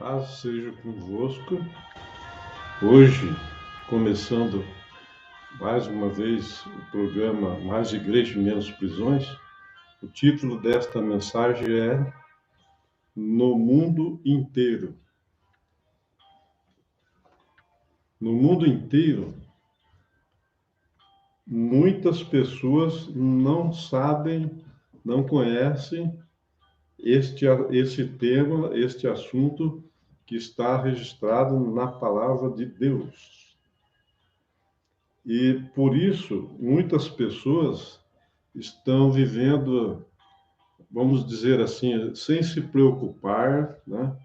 Paz seja convosco. Hoje, começando mais uma vez o programa Mais Igreja e Menos Prisões, o título desta mensagem é No Mundo Inteiro. No mundo inteiro, muitas pessoas não sabem, não conhecem esse tema, este assunto que está registrado na palavra de Deus. E por isso, muitas pessoas estão vivendo, vamos dizer assim, sem se preocupar, né,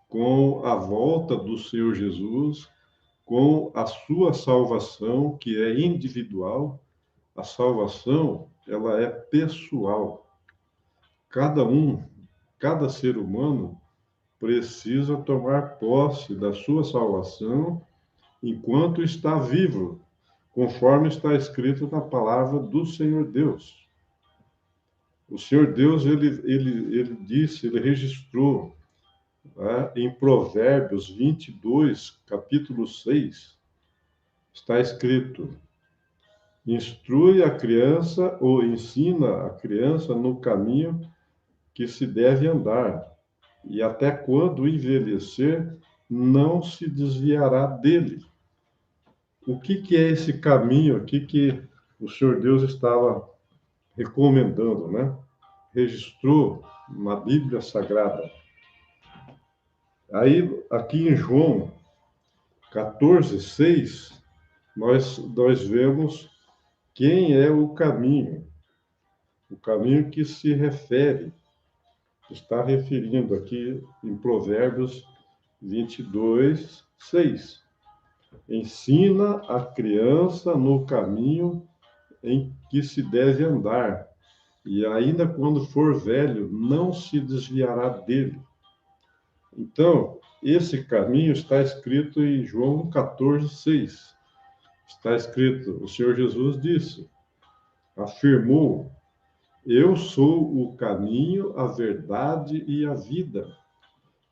com a volta do Senhor Jesus, com a sua salvação, que é individual. A salvação, ela é pessoal. Cada ser humano precisa tomar posse da sua salvação enquanto está vivo, conforme está escrito na palavra do Senhor Deus. O Senhor Deus, ele disse, ele registrou, né, em Provérbios 22, capítulo 6, está escrito: instrui a criança ou ensina a criança no caminho que se deve andar, e até quando envelhecer, não se desviará dele. O que é esse caminho aqui que o Senhor Deus estava recomendando, né? Registrou na Bíblia Sagrada. Aí, aqui em João 14:6, nós vemos quem é o caminho que se refere, está referindo aqui em Provérbios 22:6. Ensina a criança no caminho em que se deve andar, e ainda quando for velho, não se desviará dele. Então, esse caminho está escrito em João 14:6. Está escrito, o Senhor Jesus disse, afirmou: eu sou o caminho, a verdade e a vida.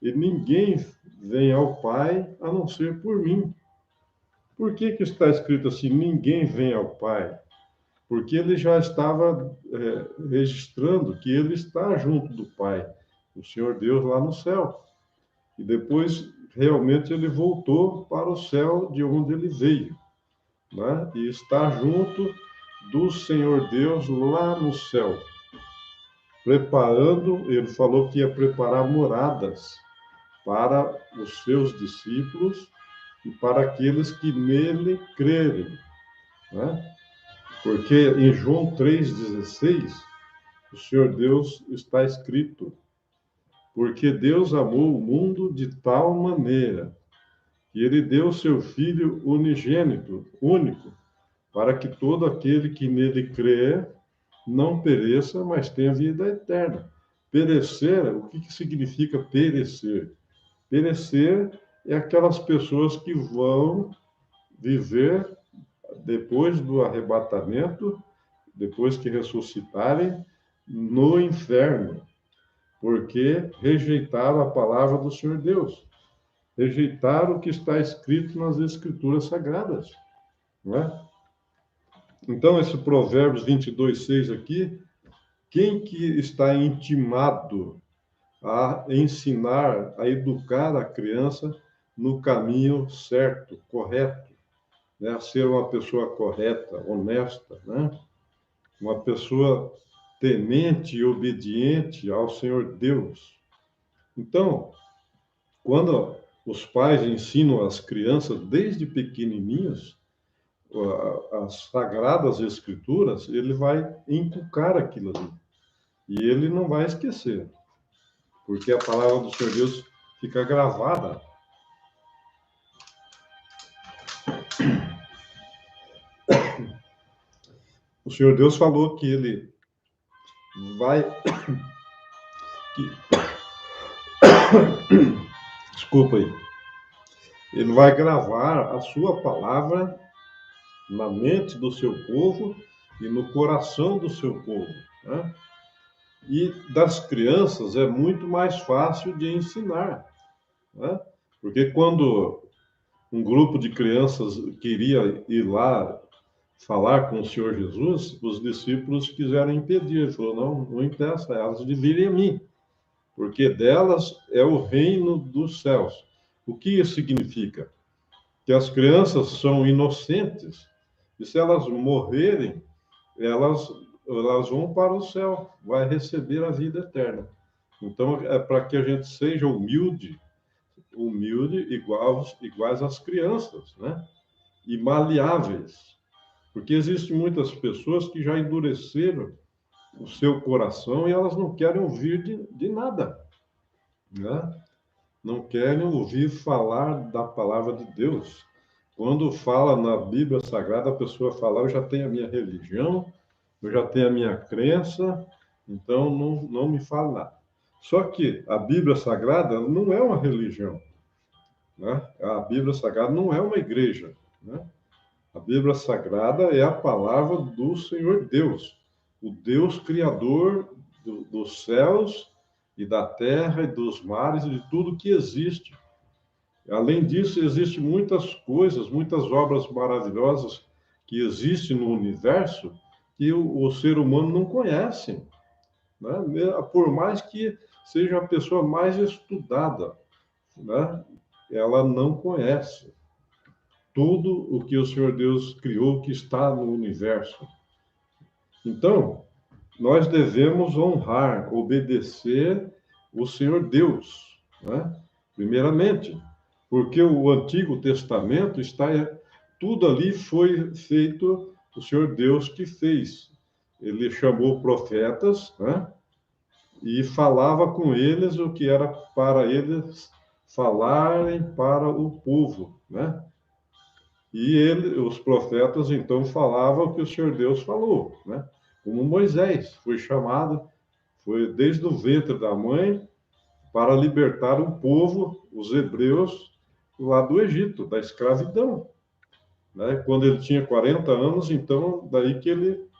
E ninguém vem ao Pai a não ser por mim. Por que está escrito assim, ninguém vem ao Pai? Porque ele já estava registrando que ele está junto do Pai, o Senhor Deus lá no céu. E depois, realmente, ele voltou para o céu de onde ele veio, né? E está junto do Senhor Deus lá no céu, preparando, ele falou que ia preparar moradas para os seus discípulos e para aqueles que nele crerem, né? Porque em João 3,16, o Senhor Deus está escrito: porque Deus amou o mundo de tal maneira que ele deu seu Filho unigênito, único, para que todo aquele que nele crê não pereça, mas tenha vida eterna. Perecer, o que significa perecer? Perecer é aquelas pessoas que vão viver depois do arrebatamento, depois que ressuscitarem, no inferno, porque rejeitaram a palavra do Senhor Deus, rejeitaram o que está escrito nas Escrituras Sagradas, não é? Então, esse Provérbios 22:6 aqui, quem que está intimado a ensinar, a educar a criança no caminho certo, correto, né? A ser uma pessoa correta, honesta, né? Uma pessoa temente e obediente ao Senhor Deus. Então, quando os pais ensinam as crianças desde pequenininhos as sagradas escrituras, ele vai inculcar aquilo ali. E ele não vai esquecer, porque a palavra do Senhor Deus fica gravada. O Senhor Deus falou que ele vai... Desculpa aí. Ele vai gravar a sua palavra na mente do seu povo e no coração do seu povo, né? E das crianças é muito mais fácil de ensinar, né? Porque quando um grupo de crianças queria ir lá falar com o Senhor Jesus, os discípulos quiseram impedir. Ele falou, não interessa, elas de virem a mim, porque delas é o reino dos céus. O que isso significa? Que as crianças são inocentes, e se elas morrerem, elas vão para o céu, vai receber a vida eterna. Então, é para que a gente seja humilde iguais às crianças, né? E maleáveis. Porque existem muitas pessoas que já endureceram o seu coração e elas não querem ouvir de nada, né? Não querem ouvir falar da palavra de Deus. Quando fala na Bíblia Sagrada, a pessoa fala, eu já tenho a minha religião, eu já tenho a minha crença, então não me fala nada. Só que a Bíblia Sagrada não é uma religião, né? A Bíblia Sagrada não é uma igreja, né? A Bíblia Sagrada é a palavra do Senhor Deus, o Deus Criador dos céus e da terra e dos mares e de tudo que existe. Além disso, existem muitas coisas, muitas obras maravilhosas que existem no universo que o ser humano não conhece, né? Por mais que seja a pessoa mais estudada, né? Ela não conhece tudo o que o Senhor Deus criou que está no universo. Então, nós devemos honrar, obedecer o Senhor Deus, né? Primeiramente, porque o Antigo Testamento tudo ali foi feito o Senhor Deus que fez. Ele chamou profetas, né? E falava com eles o que era para eles falarem para o povo, né? E os profetas, então, falavam o que o Senhor Deus falou, né? Como Moisés foi chamado, foi desde o ventre da mãe para libertar o povo, os hebreus, lá do Egito, da escravidão, né? Quando ele tinha 40 anos, então, daí que ele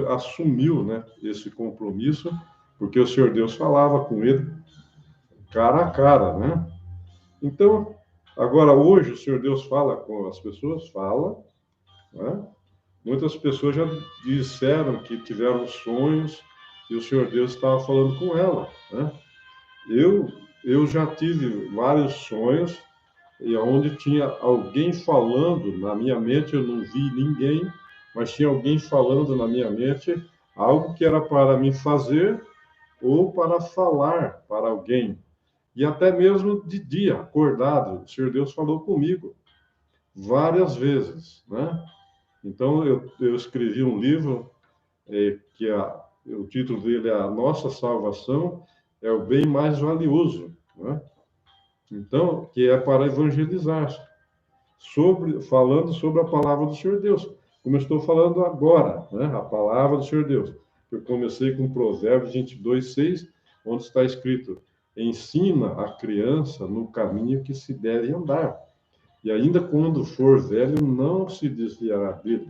assumiu, né, esse compromisso, porque o Senhor Deus falava com ele cara a cara, né? Então, agora, hoje, o Senhor Deus fala com as pessoas, fala, né? Muitas pessoas já disseram que tiveram sonhos e o Senhor Deus estava falando com ela, né? Eu já tive vários sonhos e onde tinha alguém falando na minha mente, eu não vi ninguém, mas tinha alguém falando na minha mente algo que era para mim fazer ou para falar para alguém. E até mesmo de dia, acordado, o Senhor Deus falou comigo várias vezes, né? Então, eu escrevi um livro o título dele é A Nossa Salvação é o Bem Mais Valioso, né? Então, que é para evangelizar, falando sobre a palavra do Senhor Deus, como eu estou falando agora, né? A palavra do Senhor Deus. Eu comecei com Provérbios 22:6, onde está escrito: ensina a criança no caminho que se deve andar, e ainda quando for velho, não se desviará dele.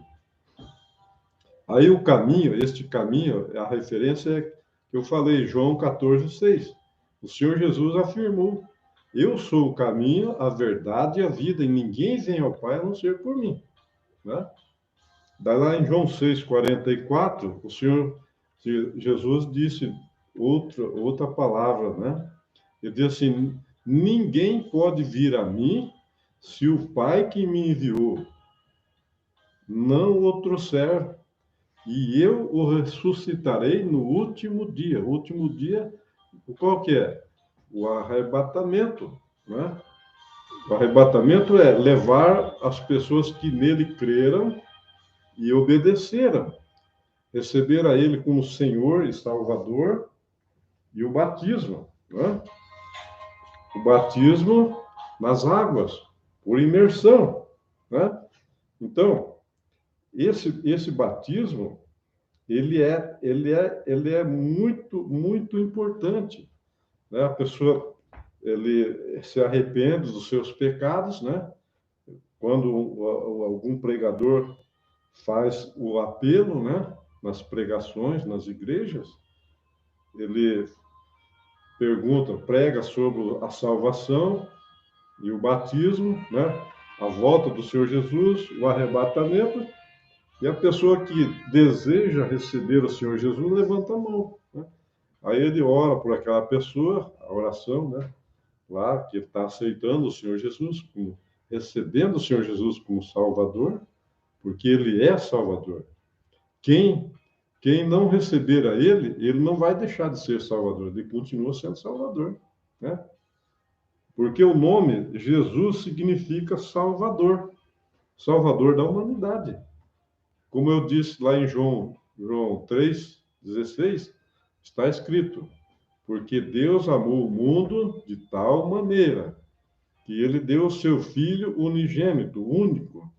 Aí este caminho, a referência é que eu falei, João 14:6. O Senhor Jesus afirmou: eu sou o caminho, a verdade e a vida, e ninguém vem ao Pai a não ser por mim, né? Daí lá em João 6:44, o Senhor Jesus disse outra palavra, né? Ele diz assim: ninguém pode vir a mim se o Pai que me enviou não o trouxer, e eu o ressuscitarei no último dia. O último dia, qual que é? O arrebatamento, né? O arrebatamento é levar as pessoas que nele creram e obedeceram, receber a ele como Senhor e Salvador, e o batismo, né? O batismo nas águas, por imersão, né? Então, esse batismo ele é muito importante, né? A pessoa ele se arrepende dos seus pecados, né? Quando algum pregador faz o apelo, né? Nas pregações, nas igrejas, ele pergunta, prega sobre a salvação e o batismo, né? A volta do Senhor Jesus, o arrebatamento, e a pessoa que deseja receber o Senhor Jesus levanta a mão, né? Aí ele ora por aquela pessoa, a oração, né? Lá, que está aceitando o Senhor Jesus, recebendo o Senhor Jesus como Salvador, porque ele é Salvador. Quem não receber a ele não vai deixar de ser Salvador, ele continua sendo Salvador, né? Porque o nome Jesus significa Salvador, Salvador da humanidade. Como eu disse lá em João 3,16, está escrito: porque Deus amou o mundo de tal maneira que ele deu o seu Filho unigênito, único,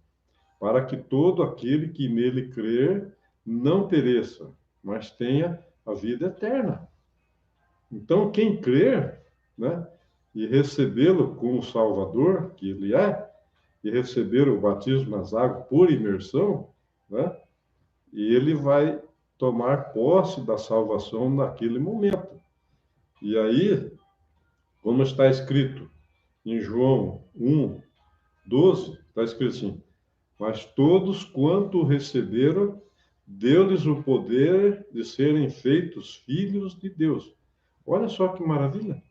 para que todo aquele que nele crer não pereça, mas tenha a vida eterna. Então, quem crer, né, e recebê-lo como Salvador, que ele é, e receber o batismo nas águas por imersão, né, e ele vai tomar posse da salvação naquele momento. E aí, como está escrito em João 1:12, está escrito assim: mas todos quanto receberam, deu-lhes o poder de serem feitos filhos de Deus. Olha só que maravilha!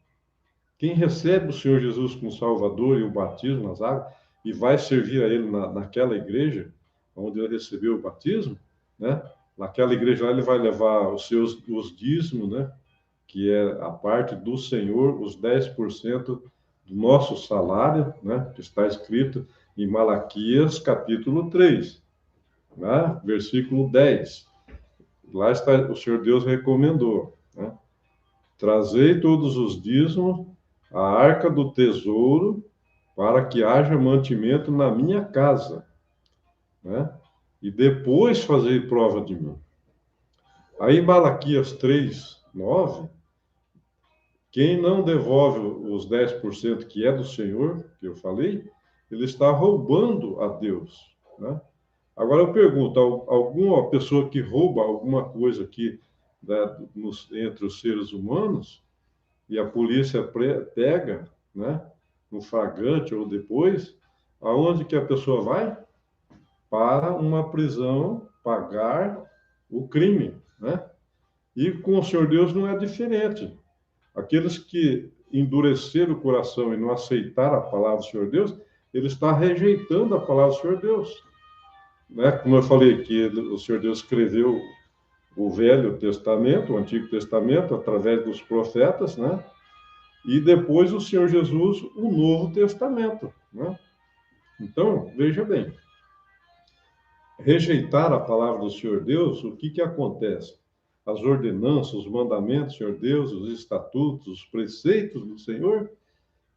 Quem recebe o Senhor Jesus como Salvador e o batismo nas águas, e vai servir a Ele naquela igreja, onde ele recebeu o batismo, né? Naquela igreja lá ele vai levar os dízimos, né? Que é a parte do Senhor, os 10% do nosso salário, né? Que está escrito em Malaquias, capítulo 3, né? Versículo 10. Lá está, o Senhor Deus recomendou, né? Trazei todos os dízimos à arca do tesouro, para que haja mantimento na minha casa, né? E depois fazei prova de mim. Aí, Malaquias 3:9, quem não devolve os 10% que é do Senhor, que eu falei, ele está roubando a Deus, né? Agora eu pergunto, alguma pessoa que rouba alguma coisa aqui, né, entre os seres humanos, e a polícia pega, né, no flagrante ou depois, aonde que a pessoa vai? Para uma prisão, pagar o crime, né? E com o Senhor Deus não é diferente. Aqueles que endureceram o coração e não aceitaram a palavra do Senhor Deus, ele está rejeitando a palavra do Senhor Deus, né? Como eu falei, que o Senhor Deus escreveu o Velho Testamento, o Antigo Testamento, através dos profetas, né? E depois o Senhor Jesus, o Novo Testamento, né? Então, veja bem, rejeitar a palavra do Senhor Deus, o que acontece? As ordenanças, os mandamentos do Senhor Deus, os estatutos, os preceitos do Senhor,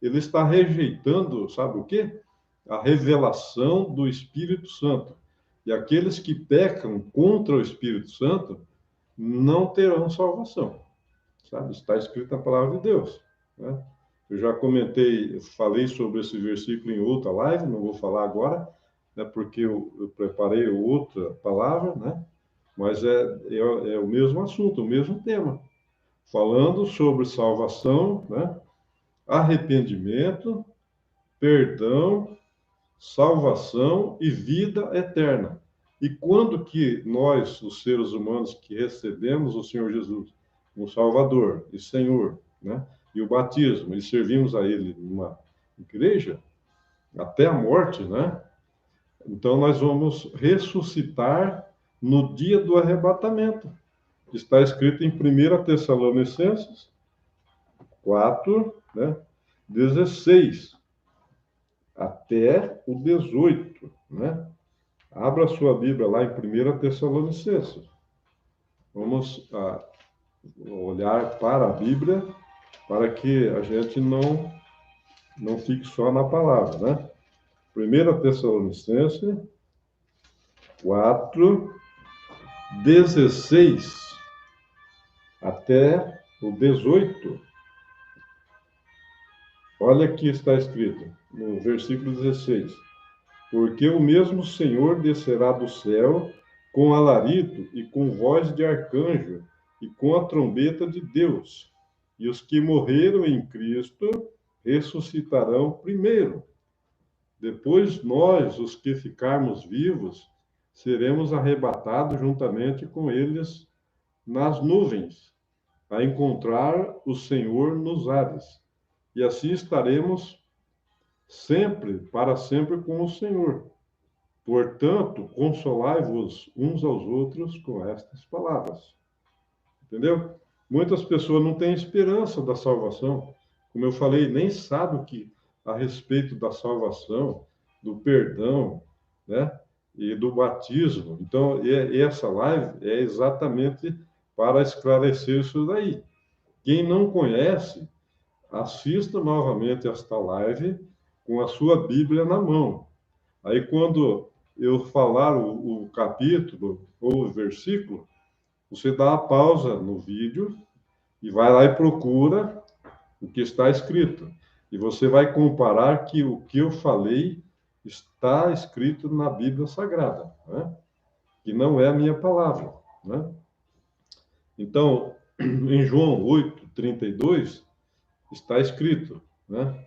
ele está rejeitando, sabe o quê? A revelação do Espírito Santo. E aqueles que pecam contra o Espírito Santo não terão salvação, sabe? Está escrito na palavra de Deus, né? Eu já falei sobre esse versículo em outra live, não vou falar agora, né, porque eu preparei outra palavra, né? Mas é o mesmo assunto, o mesmo tema, falando sobre salvação, né? Arrependimento, perdão, salvação e vida eterna. E quando que nós, os seres humanos que recebemos o Senhor Jesus como Salvador e Senhor, né? E o batismo, e servimos a Ele numa igreja, até a morte, né? Então nós vamos ressuscitar no dia do arrebatamento. Está escrito em 1 Tessalonicenses 4, né? 16 até o 18, né? Abra sua Bíblia lá em 1 Tessalonicenses. Vamos olhar para a Bíblia para que a gente não fique só na palavra, né? 1 Tessalonicenses 4, 16 até o 18. Olha aqui está escrito, no versículo 16. Porque o mesmo Senhor descerá do céu com alarido e com voz de arcanjo e com a trombeta de Deus. E os que morreram em Cristo ressuscitarão primeiro. Depois nós, os que ficarmos vivos, seremos arrebatados juntamente com eles nas nuvens, a encontrar o Senhor nos ares. E assim estaremos sempre, para sempre com o Senhor. Portanto, consolai-vos uns aos outros com estas palavras. Entendeu? Muitas pessoas não têm esperança da salvação. Como eu falei, nem sabem o que a respeito da salvação, do perdão, né? E do batismo. Então, essa live é exatamente para esclarecer isso daí. Quem não conhece, assista novamente esta live com a sua Bíblia na mão. Aí, quando eu falar o capítulo ou o versículo, você dá a pausa no vídeo e vai lá e procura o que está escrito. E você vai comparar que o que eu falei está escrito na Bíblia Sagrada, né? Que não é a minha palavra, né? Então, em João 8:32, está escrito, né?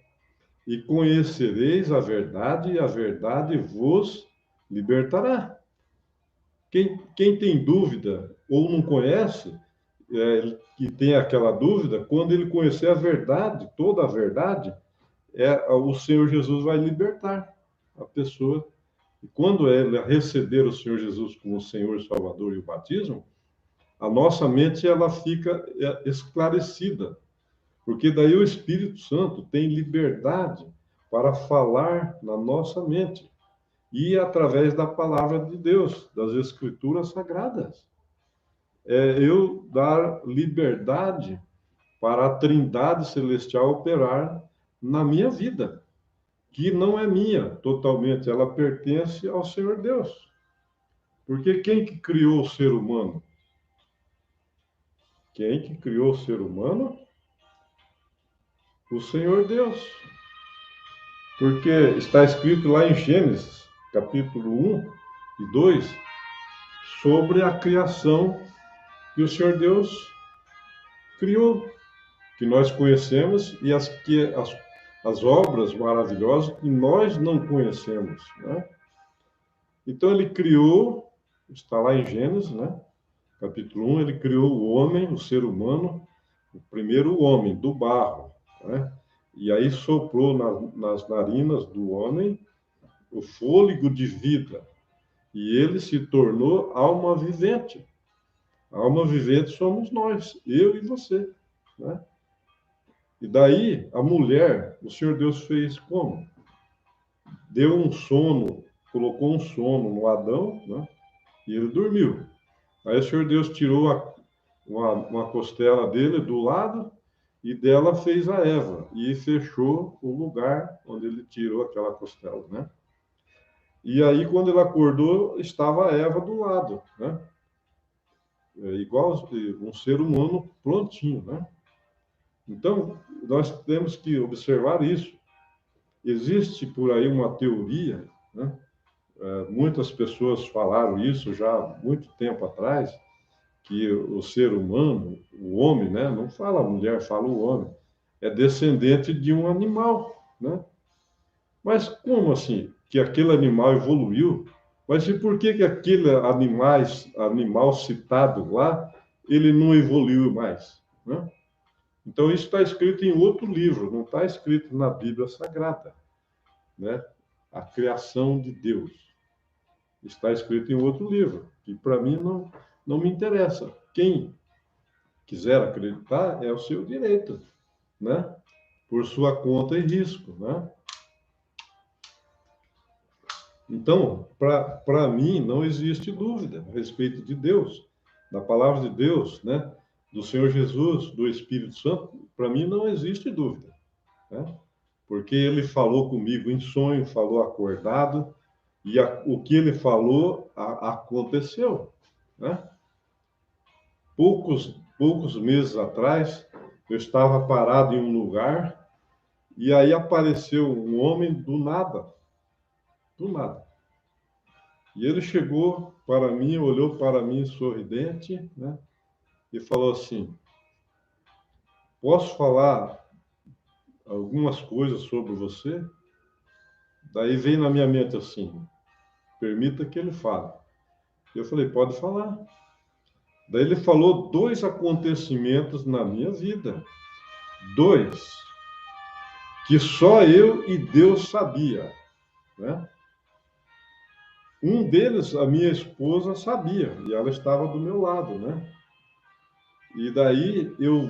E conhecereis a verdade, e a verdade vos libertará. Quem tem dúvida ou não conhece, que tem aquela dúvida, quando ele conhecer a verdade, toda a verdade, o Senhor Jesus vai libertar a pessoa. E quando ela receber o Senhor Jesus como Senhor e Salvador e o batismo, a nossa mente ela fica esclarecida, porque daí o Espírito Santo tem liberdade para falar na nossa mente e através da palavra de Deus, das Escrituras Sagradas. Eu dar liberdade para a Trindade Celestial operar na minha vida, que não é minha totalmente, ela pertence ao Senhor Deus. Porque quem que criou o ser humano? Quem que criou o ser humano? O Senhor Deus. Porque está escrito lá em Gênesis, capítulo 1 e 2, sobre a criação que o Senhor Deus criou, que nós conhecemos, e as obras maravilhosas que nós não conhecemos, né? Então ele criou, está lá em Gênesis, né? Capítulo 1, ele criou o homem, o ser humano, o primeiro homem, do barro, né? E aí soprou nas narinas do homem o fôlego de vida, e ele se tornou alma vivente. A alma vivente somos nós, eu e você, né? E daí, a mulher, o Senhor Deus fez como? Deu um sono, colocou um sono no Adão, né? E ele dormiu. Aí o Senhor Deus tirou uma costela dele do lado e dela fez a Eva. E fechou o lugar onde ele tirou aquela costela, né? E aí, quando ele acordou, estava a Eva do lado, né? Igual um ser humano prontinho, né? Então, nós temos que observar isso. Existe por aí uma teoria, né? Muitas pessoas falaram isso já há muito tempo atrás, que o ser humano, o homem, né? Não fala a mulher, fala o homem, é descendente de um animal, né? Mas como assim? Que aquele animal evoluiu? Mas e por que aquele animal citado lá, ele não evoluiu mais, né? Então, isso está escrito em outro livro, não está escrito na Bíblia Sagrada, né? A criação de Deus. Está escrito em outro livro, que para mim não me interessa. Quem quiser acreditar é o seu direito, né? Por sua conta e risco, né? Então, para mim, não existe dúvida a respeito de Deus, da palavra de Deus, né? Do Senhor Jesus, do Espírito Santo, para mim não existe dúvida, né? Porque ele falou comigo em sonho, falou acordado, e o que ele falou aconteceu, né? Poucos meses atrás, eu estava parado em um lugar, e aí apareceu um homem do nada, do nada. E ele chegou para mim, olhou para mim sorridente, né? E falou assim: posso falar algumas coisas sobre você? Daí veio na minha mente assim, permita que ele fale. Eu falei, pode falar. Daí ele falou 2 acontecimentos na minha vida. 2, que só eu e Deus sabia, né? Um deles, a minha esposa sabia, e ela estava do meu lado, né? E daí eu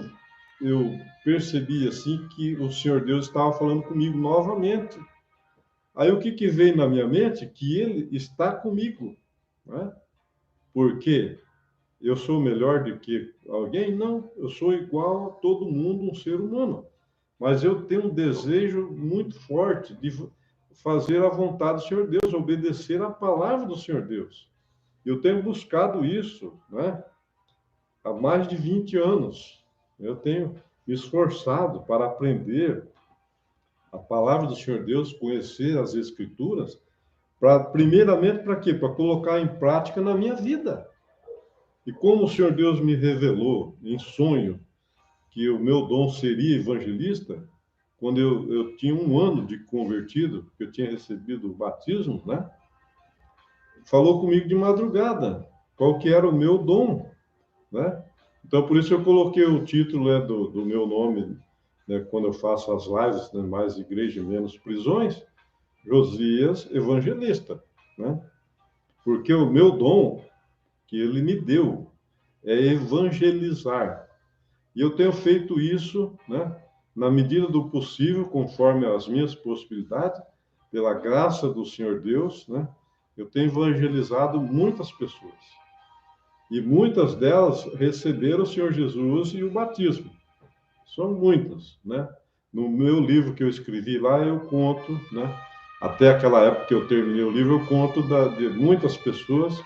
percebi assim que o Senhor Deus estava falando comigo novamente. Aí o que veio na minha mente? Que ele está comigo, né? Porque eu sou melhor do que alguém? Não, eu sou igual a todo mundo, um ser humano. Mas eu tenho um desejo muito forte de fazer a vontade do Senhor Deus, obedecer a palavra do Senhor Deus. Eu tenho buscado isso, né? Há mais de 20 anos. Eu tenho me esforçado para aprender a palavra do Senhor Deus, conhecer as Escrituras, primeiramente para quê? Para colocar em prática na minha vida. E como o Senhor Deus me revelou em sonho que o meu dom seria evangelista, quando eu tinha 1 ano de convertido, que eu tinha recebido o batismo, né? Falou comigo de madrugada, qual que era o meu dom, né? Então, por isso eu coloquei o título do meu nome, né, quando eu faço as lives, né, mais igreja e menos prisões, Josias Evangelista, né? Porque o meu dom que ele me deu é evangelizar. E eu tenho feito isso, né, na medida do possível, conforme as minhas possibilidades, pela graça do Senhor Deus, né? Eu tenho evangelizado muitas pessoas. E muitas delas receberam o Senhor Jesus e o batismo. São muitas, né? No meu livro que eu escrevi lá, eu conto, né? Até aquela época que eu terminei o livro, eu conto de muitas pessoas,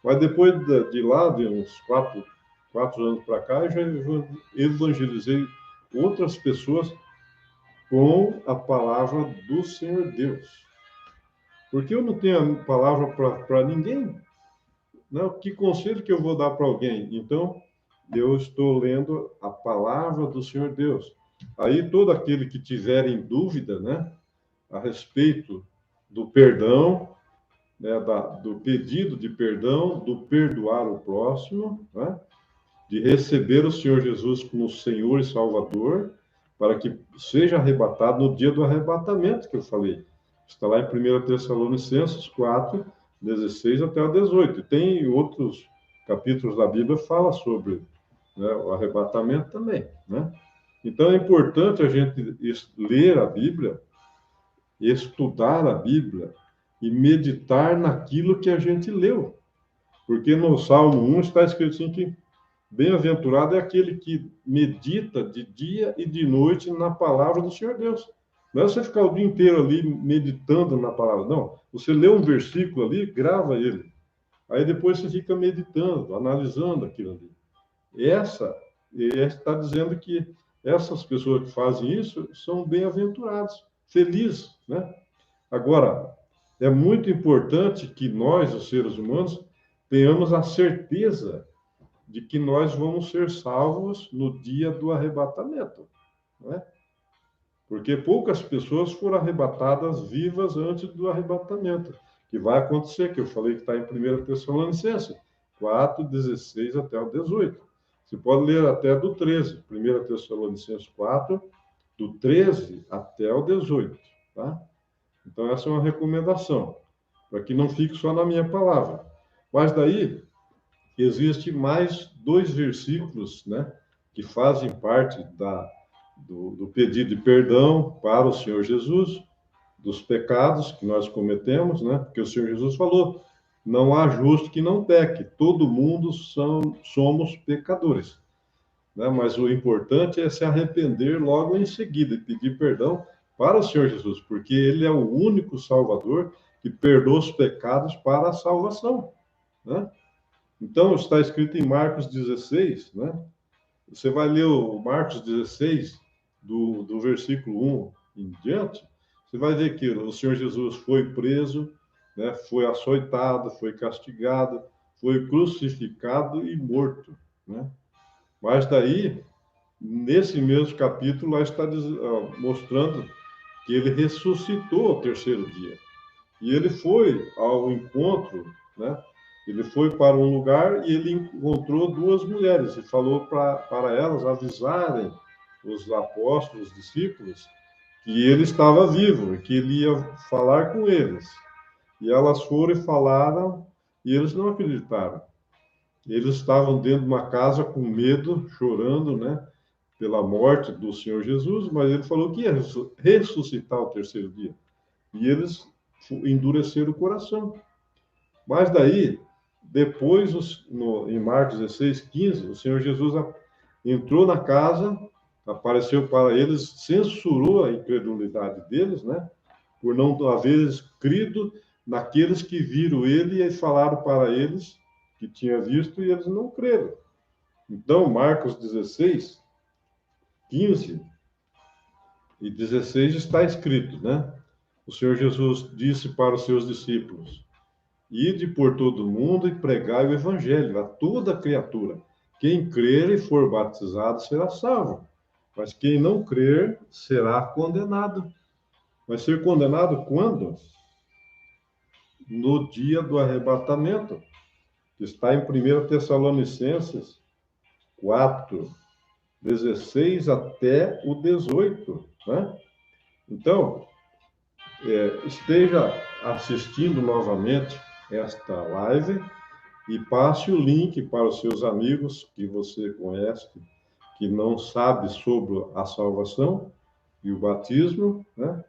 mas depois de lá, de uns 4 anos para cá, eu já evangelizei outras pessoas com a palavra do Senhor Deus. Porque eu não tenho a palavra para ninguém. Não, que conselho que eu vou dar para alguém? Então, eu estou lendo a palavra do Senhor Deus. Aí, todo aquele que tiver em dúvida, né, a respeito do perdão, né, do pedido de perdão, do perdoar o próximo, né, de receber o Senhor Jesus como Senhor e Salvador, para que seja arrebatado no dia do arrebatamento que eu falei. Está lá em 1 Tessalonicenses 4, 16 até o 18. Tem outros capítulos da Bíblia que fala sobre, né, o arrebatamento também, né? Então é importante a gente ler a Bíblia, estudar a Bíblia e meditar naquilo que a gente leu. Porque no Salmo 1 está escrito assim que bem-aventurado é aquele que medita de dia e de noite na palavra do Senhor Deus. Não é você ficar o dia inteiro ali meditando na palavra, não. Você lê um versículo ali, grava ele. Aí depois você fica meditando, analisando aquilo ali. Está dizendo que essas pessoas que fazem isso são bem-aventurados, felizes, né? Agora, é muito importante que nós, os seres humanos, tenhamos a certeza de que nós vamos ser salvos no dia do arrebatamento, não é? Porque poucas pessoas foram arrebatadas vivas antes do arrebatamento, que vai acontecer, que eu falei que está em 1 Tessalonicenses 4, 16 até o 18. Você pode ler até do 13, 1 Tessalonicenses 4, do 13 até o 18, tá? Então, essa é uma recomendação, para que não fique só na minha palavra. Mas daí, existe mais 2 versículos, né, que fazem parte do pedido de perdão para o Senhor Jesus, dos pecados que nós cometemos, né, porque o Senhor Jesus falou, não há justo que não peque, todo mundo somos pecadores, né, mas o importante é se arrepender logo em seguida e pedir perdão para o Senhor Jesus, porque ele é o único Salvador que perdoa os pecados para a salvação, né? Então, está escrito em Marcos 16, né? Você vai ler o Marcos 16, do versículo 1 em diante, você vai ver que o Senhor Jesus foi preso, né? Foi açoitado, foi castigado, foi crucificado e morto, né? Mas daí, nesse mesmo capítulo, lá está mostrando que ele ressuscitou ao terceiro dia. E ele foi ao encontro, né? Ele foi para um lugar e ele encontrou duas mulheres e falou para elas avisarem os apóstolos, os discípulos, que ele estava vivo e que ele ia falar com eles. E elas foram e falaram e eles não acreditaram. Eles estavam dentro de uma casa com medo, chorando, né? Pela morte do Senhor Jesus, mas ele falou que ia ressuscitar ao terceiro dia. E eles endureceram o coração. Mas daí, depois, em Marcos 16, 15, o Senhor Jesus entrou na casa, apareceu para eles, censurou a incredulidade deles, né? Por não haver crido naqueles que viram ele e falaram para eles que tinha visto e eles não creram. Então, Marcos 16, 15 e 16 está escrito, né? O Senhor Jesus disse para os seus discípulos: ide por todo o mundo e pregai o evangelho a toda criatura. Quem crer e for batizado será salvo, mas quem não crer será condenado. Vai ser condenado quando? No dia do arrebatamento, que está em 1 Tessalonicenses 4, 16 até o 18, né? Então, esteja assistindo novamente esta live e passe o link para os seus amigos que você conhece, que não sabe sobre a salvação e o batismo, né?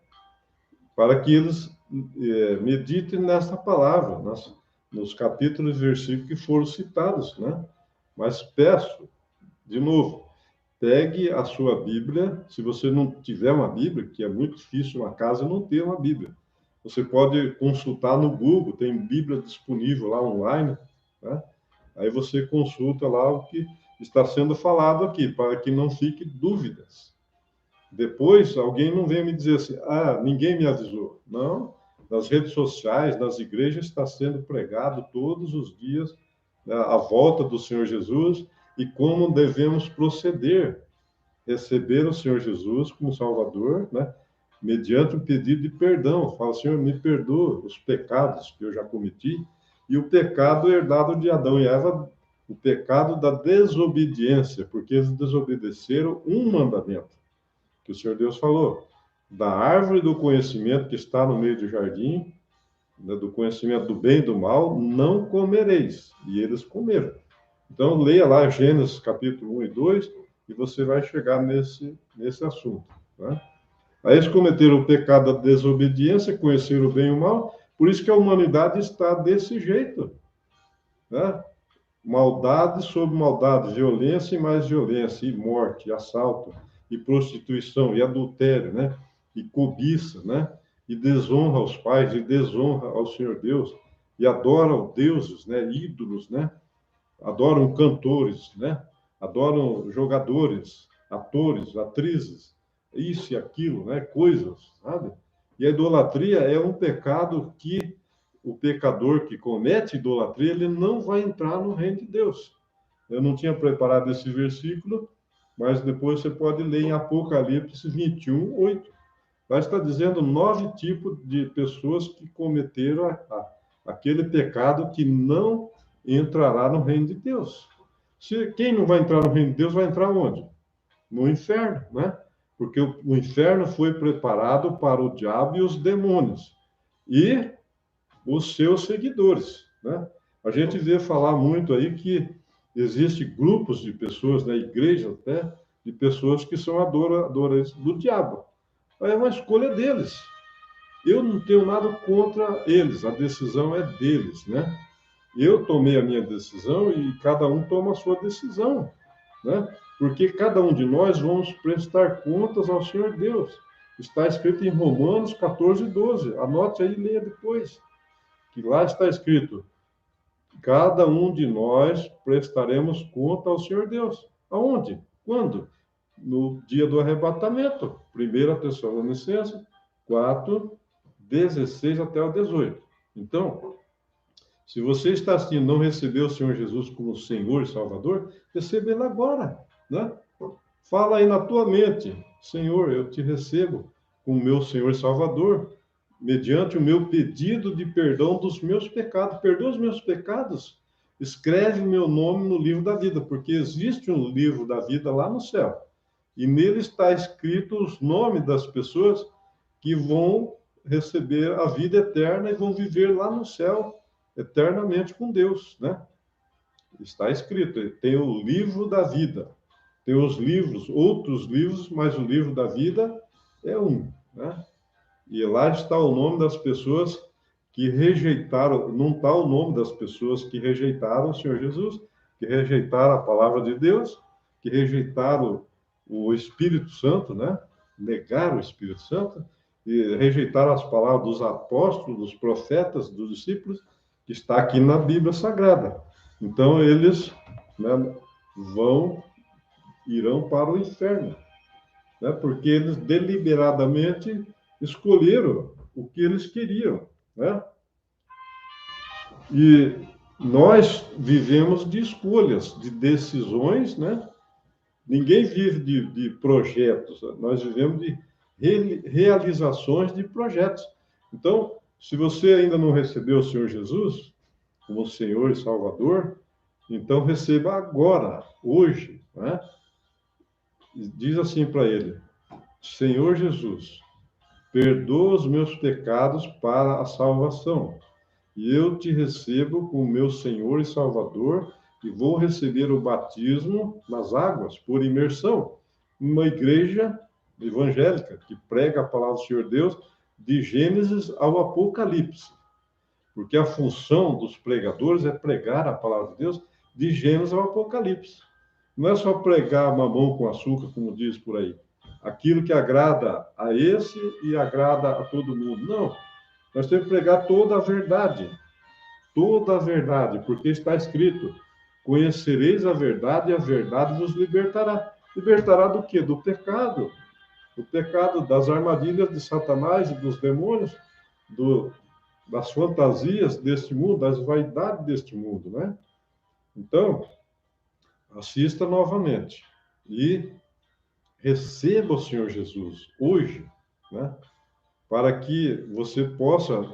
Para que eles meditem nesta palavra, nos capítulos e versículos que foram citados, né? Mas peço, de novo, pegue a sua Bíblia. Se você não tiver uma Bíblia, que é muito difícil uma casa não ter uma Bíblia, você pode consultar no Google, tem Bíblia disponível lá online, né? Aí você consulta lá o que está sendo falado aqui, para que não fique dúvidas. Depois, alguém não venha me dizer assim, ninguém me avisou. Não, nas redes sociais, nas igrejas, está sendo pregado todos os dias, né, a volta do Senhor Jesus e como devemos proceder, receber o Senhor Jesus como Salvador, né, mediante um pedido de perdão. Fala, Senhor, me perdoa os pecados que eu já cometi, e o pecado herdado de Adão e Eva, o pecado da desobediência, porque eles desobedeceram um mandamento que o Senhor Deus falou: da árvore do conhecimento que está no meio do jardim, né, do conhecimento do bem e do mal, não comereis. E eles comeram. Então, leia lá Gênesis capítulo 1 e 2, e você vai chegar nesse assunto. Né? Aí eles cometeram o pecado da desobediência, conheceram o bem e o mal, por isso que a humanidade está desse jeito. Né? Maldade sobre maldade, violência e mais violência, e morte, e assalto, e prostituição, e adultério, né? E cobiça, né? E desonra aos pais, e desonra ao Senhor Deus, e adoram deuses, né? Ídolos, né? Adoram cantores, né? Adoram jogadores, atores, atrizes, isso e aquilo, né? Coisas, sabe? E a idolatria é um pecado que o pecador que comete idolatria, ele não vai entrar no reino de Deus. Eu não tinha preparado esse versículo, mas depois você pode ler em Apocalipse 21, 8. Lá está dizendo 9 tipos de pessoas que cometeram aquele pecado que não entrará no reino de Deus. Quem não vai entrar no reino de Deus vai entrar onde? No inferno, né? Porque o inferno foi preparado para o diabo e os demônios. E os seus seguidores, né? A gente vê falar muito aí que existem grupos de pessoas, na igreja até, de pessoas que são adoradores do diabo. É uma escolha deles. Eu não tenho nada contra eles, a decisão é deles, né? Eu tomei a minha decisão e cada um toma a sua decisão, né? Porque cada um de nós vamos prestar contas ao Senhor Deus. Está escrito em Romanos 14, 12. Anote aí e leia depois. Que lá está escrito: cada um de nós prestaremos conta ao Senhor Deus. Aonde? Quando? No dia do arrebatamento. 1 Tessalonicenses 4, 16 até o 18. Então, se você está assistindo e não recebeu o Senhor Jesus como Senhor e Salvador, receba Ele agora, né? Fala aí na tua mente, Senhor, eu te recebo como meu Senhor e Salvador, mediante o meu pedido de perdão dos meus pecados. Perdoa os meus pecados. Escreve meu nome no livro da vida, porque existe um livro da vida lá no céu. E nele está escrito os nomes das pessoas que vão receber a vida eterna e vão viver lá no céu eternamente com Deus, né? Está escrito, tem o livro da vida. Tem os livros, outros livros, mas o livro da vida é um, né? E lá está o nome das pessoas que rejeitaram, não está o nome das pessoas que rejeitaram o Senhor Jesus, que rejeitaram a palavra de Deus, que rejeitaram o Espírito Santo, né? Negaram o Espírito Santo e rejeitaram as palavras dos apóstolos, dos profetas, dos discípulos, que está aqui na Bíblia Sagrada. Então eles, né, irão para o inferno, né? Porque eles deliberadamente escolheram o que eles queriam, né? E nós vivemos de escolhas, de decisões, né? Ninguém vive de projetos, nós vivemos de realizações de projetos. Então, se você ainda não recebeu o Senhor Jesus como Senhor e Salvador, então receba agora, hoje, né? E diz assim para ele: Senhor Jesus, perdoa os meus pecados para a salvação. E eu te recebo como meu Senhor e Salvador e vou receber o batismo nas águas por imersão. Uma igreja evangélica que prega a palavra do Senhor Deus de Gênesis ao Apocalipse. Porque a função dos pregadores é pregar a palavra de Deus de Gênesis ao Apocalipse. Não é só pregar mamão com açúcar, como diz por aí. Aquilo que agrada a esse e agrada a todo mundo. Não. Nós temos que pregar toda a verdade, porque está escrito: conhecereis a verdade e a verdade vos libertará. Libertará do quê? Do pecado. Do pecado, das armadilhas de Satanás e dos demônios, das fantasias deste mundo, das vaidades deste mundo, né? Então, assista novamente e receba o Senhor Jesus hoje, né? Para que você possa,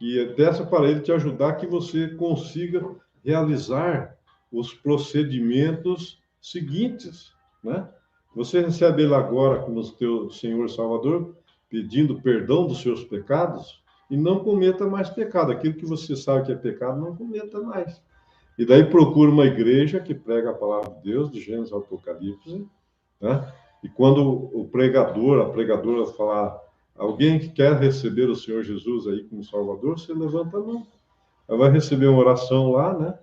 e peça para Ele te ajudar, que você consiga realizar os procedimentos seguintes, né? Você recebe Ele agora como teu Senhor Salvador, pedindo perdão dos seus pecados, e não cometa mais pecado. Aquilo que você sabe que é pecado, não cometa mais. E daí procura uma igreja que prega a palavra de Deus, de Gênesis ao Apocalipse, né? E quando o pregador, a pregadora falar: alguém que quer receber o Senhor Jesus aí como Salvador, você levanta a mão. Ela vai receber uma oração lá, né?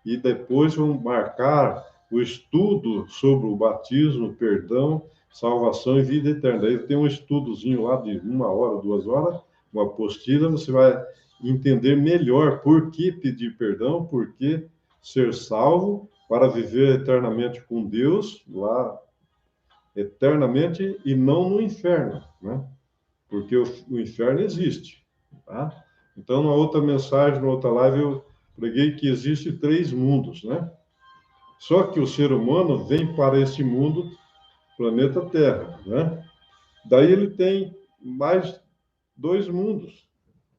E depois vão marcar o estudo sobre o batismo, perdão, salvação e vida eterna. Daí tem um estudozinho lá de 1 hora, 2 horas, uma apostila, você vai entender melhor por que pedir perdão, por que ser salvo, para viver eternamente com Deus, lá eternamente, e não no inferno, né? Porque o inferno existe, tá? Então, na outra mensagem, na outra live, eu preguei que existe 3 mundos, né? Só que o ser humano vem para esse mundo, planeta Terra, né? Daí ele tem mais 2 mundos.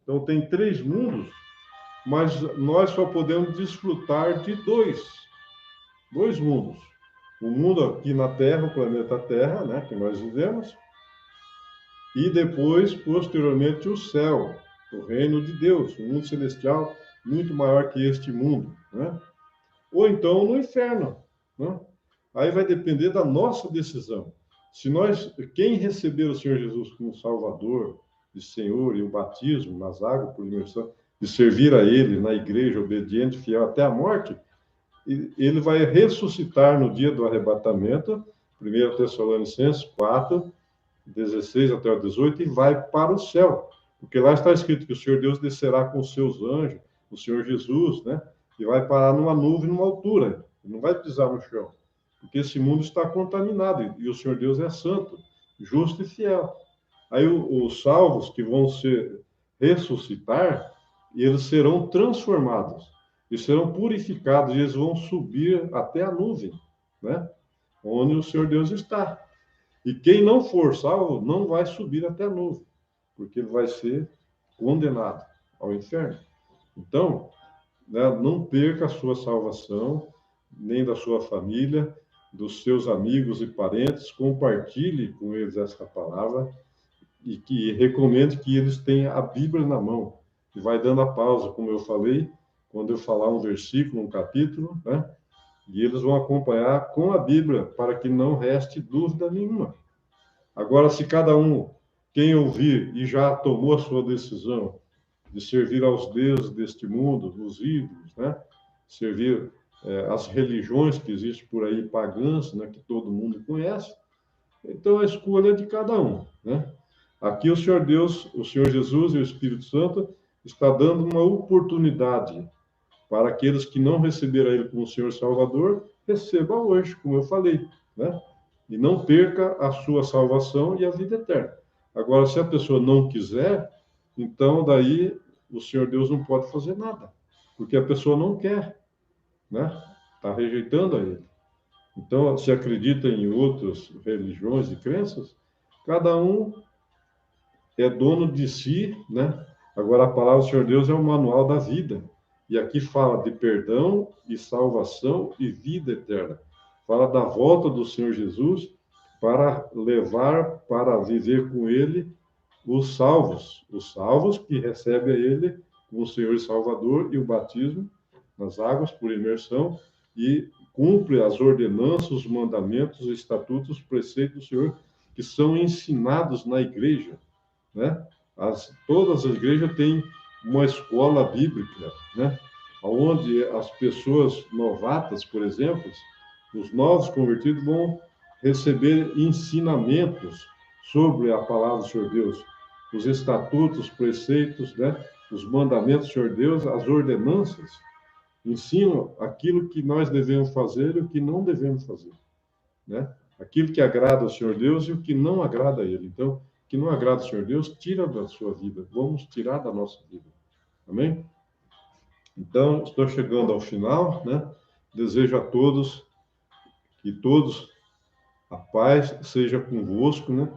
Então, tem 3 mundos, mas nós só podemos desfrutar de dois mundos. O mundo aqui na Terra, o planeta Terra, né, que nós vivemos, e depois, posteriormente, o céu, o reino de Deus, o mundo celestial, muito maior que este mundo, né? Ou então no inferno, né? Aí vai depender da nossa decisão. Se nós, quem receber o Senhor Jesus como Salvador e Senhor, e o batismo nas águas por imersão, de servir a Ele na igreja, obediente, fiel até a morte, ele vai ressuscitar no dia do arrebatamento, 1 Tessalonicenses 4, 16 até o 18, e vai para o céu. Porque lá está escrito que o Senhor Deus descerá com os seus anjos, o Senhor Jesus, né? E vai parar numa nuvem, numa altura. Não vai pisar no chão. Porque esse mundo está contaminado. E o Senhor Deus é santo, justo e fiel. Aí os salvos que vão se ressuscitar, eles serão transformados. E serão purificados. E eles vão subir até a nuvem, né? onde o Senhor Deus está. E quem não for salvo não vai subir até a nuvem, porque ele vai ser condenado ao inferno. Então, né, não perca a sua salvação, nem da sua família, dos seus amigos e parentes. Compartilhe com eles essa palavra e que recomende que eles tenham a Bíblia na mão. E vai dando a pausa, como eu falei, quando eu falar um versículo, um capítulo, né? E eles vão acompanhar com a Bíblia, para que não reste dúvida nenhuma. Agora, se cada um, quem ouvir e já tomou a sua decisão de servir aos deuses deste mundo, os ídolos, né? Servir as religiões que existem por aí, pagãs, né? Que todo mundo conhece, então a escolha é de cada um, né? Aqui o Senhor Deus, o Senhor Jesus e o Espírito Santo está dando uma oportunidade para aqueles que não receberam Ele como Senhor Salvador, recebam hoje, como eu falei, né? E não perca a sua salvação e a vida eterna. Agora, se a pessoa não quiser, então daí o Senhor Deus não pode fazer nada, porque a pessoa não quer, né? Está rejeitando a Ele. Então, se acredita em outras religiões e crenças, cada um é dono de si, né? Agora, a palavra do Senhor Deus é o manual da vida. E aqui fala de perdão e salvação e vida eterna. Fala da volta do Senhor Jesus para levar, para viver com Ele os salvos que recebem a Ele como Senhor e Salvador e o batismo nas águas por imersão e cumpre as ordenanças, os mandamentos, os estatutos, os preceitos do Senhor que são ensinados na igreja, né? Todas as igrejas têm uma escola bíblica, né? Onde as pessoas novatas, por exemplo, os novos convertidos vão receber ensinamentos sobre a palavra do Senhor Deus, os estatutos, os preceitos, né? Os mandamentos do Senhor Deus, as ordenanças, ensinam aquilo que nós devemos fazer e o que não devemos fazer, né? Aquilo que agrada ao Senhor Deus e o que não agrada a Ele. Então, o que não agrada ao Senhor Deus, tira da sua vida. Vamos tirar da nossa vida. Amém? Então, estou chegando ao final, né? Desejo a todos que todos a paz seja convosco, né?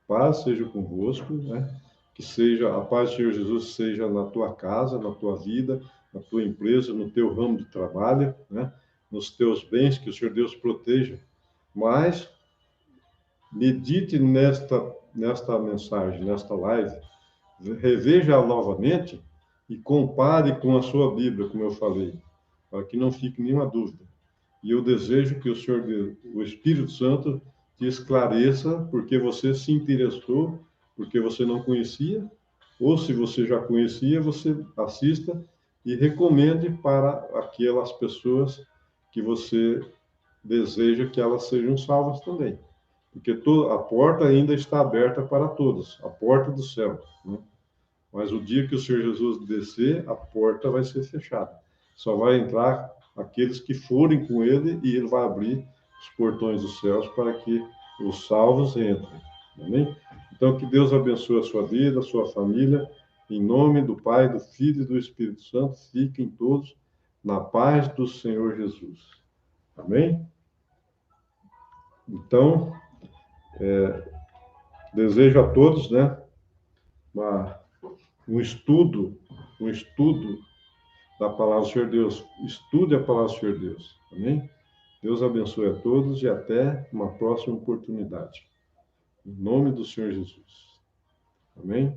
Paz seja convosco, né? Que seja a paz do Senhor Jesus seja na tua casa, na tua vida, na tua empresa, no teu ramo de trabalho, né? Nos teus bens, que o Senhor Deus proteja. Mas medite nesta mensagem, nesta live, reveja novamente e compare com a sua Bíblia, como eu falei, para que não fique nenhuma dúvida. E eu desejo que o Senhor, o Espírito Santo, te esclareça porque você se interessou, porque você não conhecia, ou se você já conhecia, você assista e recomende para aquelas pessoas que você deseja que elas sejam salvas também. Porque a porta ainda está aberta para todos, a porta do céu, né? Mas o dia que o Senhor Jesus descer, a porta vai ser fechada. Só vai entrar aqueles que forem com Ele e Ele vai abrir os portões dos céus para que os salvos entrem. Amém? Então, que Deus abençoe a sua vida, a sua família. Em nome do Pai, do Filho e do Espírito Santo, fiquem todos na paz do Senhor Jesus. Amém? Então, desejo a todos, né, um estudo da palavra do Senhor Deus. Estude a palavra do Senhor Deus. Amém? Deus abençoe a todos e até uma próxima oportunidade. Em nome do Senhor Jesus. Amém?